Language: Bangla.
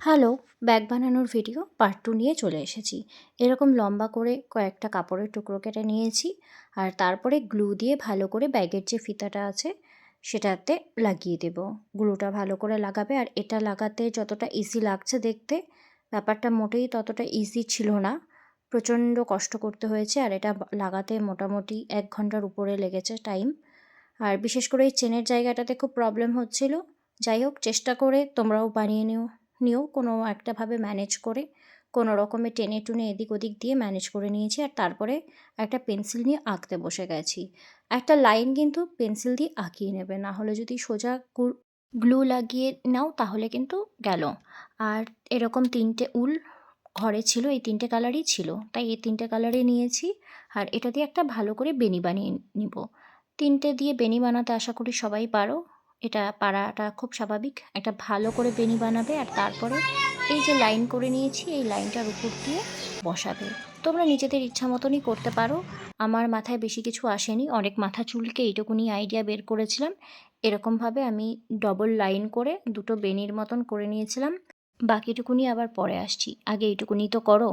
হ্যালো, ব্যাগ বানানোর ভিডিও পার্ট 2 নিয়ে চলে এসেছি। এরকম লম্বা করে কয়েকটা কাপড়ের টুকরো কেটে নিয়েছি। আর তারপরে গ্লু দিয়ে ভালো করে ব্যাগের যে ফিতাটা আছে সেটাতে লাগিয়ে দেব। গ্লুটা ভালো করে লাগাবে, আর এটা লাগাতে যতটা ইজি লাগছে দেখতে, ব্যাপারটা মোটেই ততটা ইজি ছিল না। প্রচণ্ড কষ্ট করতে হয়েছে, আর এটা লাগাতে মোটামুটি 1 ঘন্টার উপরে লেগেছে টাইম। আর বিশেষ করে এই চেনের জায়গাটাতে খুব প্রবলেম হচ্ছিল। যাই হোক, চেষ্টা করে তোমরাও বানিয়ে নিও কোনো একটাভাবে ম্যানেজ করে। কোনো রকমে টেনে টুনে এদিক ওদিক দিয়ে ম্যানেজ করে নিয়েছি, আর তারপরে একটা পেন্সিল নিয়ে আঁকতে বসে গেছি। একটা লাইন কিন্তু পেন্সিল দিয়ে আঁকিয়ে নেবে, না হলে যদি সোজা গ্লু লাগিয়ে নাও তাহলে কিন্তু গেল। আর এরকম 3টে উল ঘরে ছিল, এই 3টে কালারই ছিল, তাই এই 3টে কালারই নিয়েছি। আর এটা দিয়ে একটা ভালো করে বেনি বানিয়ে নিব। 3টে দিয়ে বেনি বানাতে আশা করি সবাই পারো। এটা পারাটা খুব স্বাভাবিক। একটা ভালো করে বেনি বানাবে, আর তারপরে এই যে লাইন করে নিয়েছি এই লাইনটার উপর দিয়ে বসাবে। তোমরা নিজেদের ইচ্ছা মতনই করতে পারো। আমার মাথায় বেশি কিছু আসেনি, অনেক মাথা চুলকে এইটুকুনি আইডিয়া বের করেছিলাম। এরকমভাবে আমি ডবল লাইন করে দুটো বেনির মতন করে নিয়েছিলাম। বাকিটুকুনি আবার পরে আসছি, আগে এইটুকুনি তো করো।